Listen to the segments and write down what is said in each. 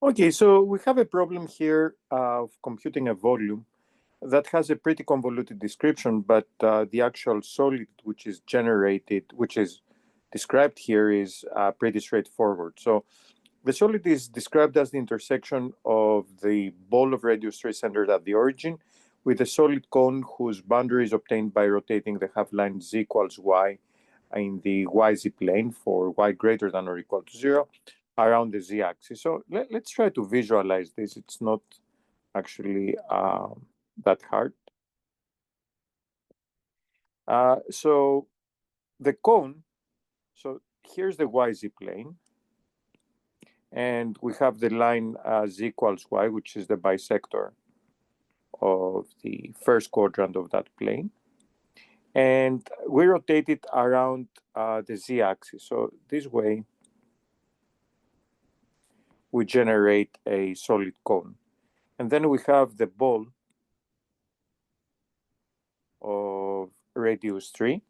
Okay, so we have a problem here of computing a volume that has a pretty convoluted description, but the actual solid which is generated, which is described here, is pretty straightforward. So the solid is described as the intersection of the ball of radius 3 centered at the origin with a solid cone whose boundary is obtained by rotating the half line z equals y in the yz plane for y greater than or equal to 0 around the z-axis. So let's try to visualize this. It's not actually that hard. So the cone, so here's the yz plane, and we have the line z equals y, which is the bisector of the first quadrant of that plane. And we rotate it around the z-axis. So this way, we generate a solid cone. And then we have the ball of radius 3.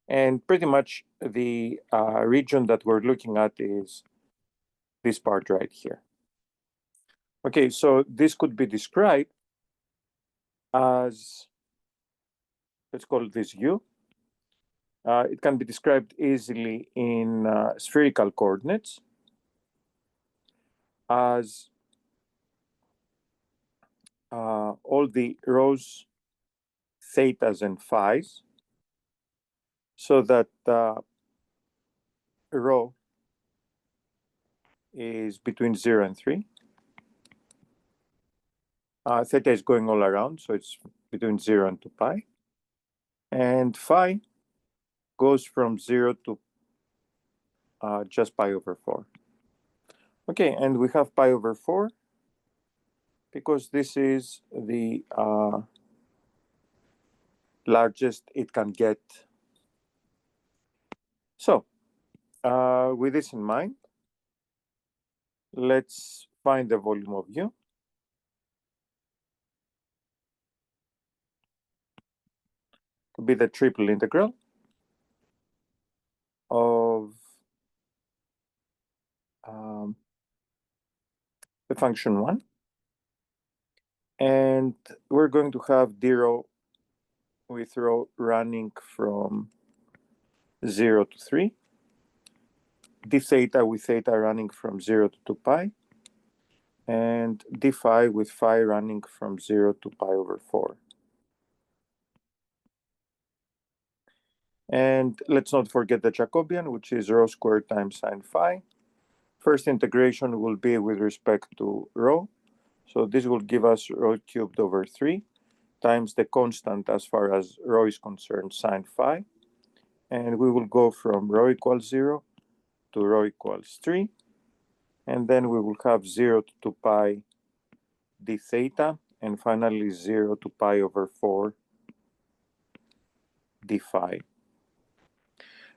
And pretty much the region that we're looking at is this part right here. Okay, so this could be described as, let's call this U. It can be described easily in spherical coordinates as all the rhos, thetas, and phis, so that rho is between 0 and 3. Theta is going all around, so it's between 0 and 2 pi. And phi goes from 0 to just pi over 4. Okay, and we have pi over 4 because this is the largest it can get. So, with this in mind, let's find the volume of U. To be the triple integral of the function 1. And we're going to have d rho with rho running from 0 to 3, d theta with theta running from 0 to 2 pi, and d phi with phi running from 0 to pi over 4. And let's not forget the Jacobian, which is rho squared times sine phi. First integration will be with respect to rho. So this will give us rho cubed over 3 times the constant as far as rho is concerned, sine phi. And we will go from rho equals 0 to rho equals 3. And then we will have 0 to 2 pi d theta, and finally 0 to pi over 4 d phi.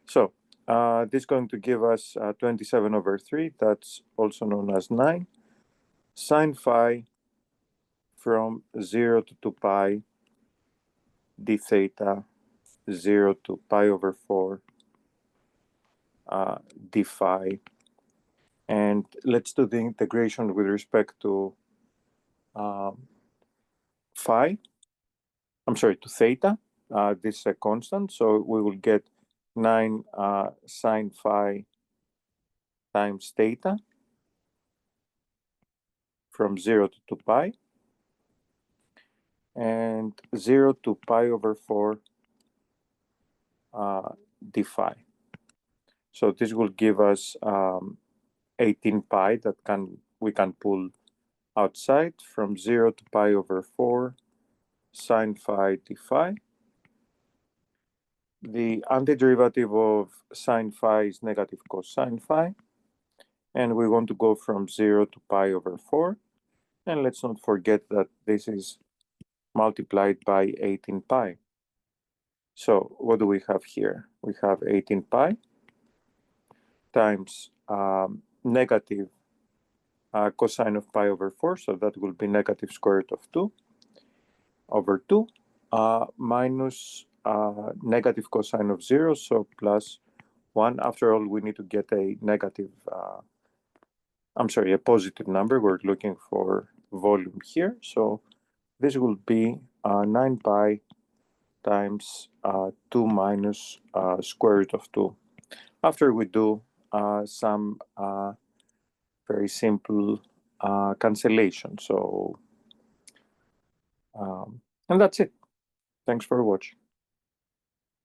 So this is going to give us 27 over 3. That's also known as 9. Sine phi from 0 to 2 pi d theta, 0 to pi over 4 d phi. And let's do the integration with respect to phi. I'm sorry, to theta. This is a constant, so we will get 9 sine phi times theta from 0 to 2 pi, and 0 to pi over 4 d phi. So this will give us 18 pi that we can pull outside from 0 to pi over 4 sine phi d phi. The antiderivative of sine phi is negative cosine phi. And we want to go from 0 to pi over 4. And let's not forget that this is multiplied by 18 pi. So what do we have here? We have 18 pi times negative cosine of pi over 4. So that will be negative square root of 2 over 2 minus negative cosine of 0. So plus 1. After all, we need to get a negative, a positive number. We're looking for volume here. So this will be 9 pi times 2 minus square root of 2. After we do some very simple cancellation. So, and that's it. Thanks for watching.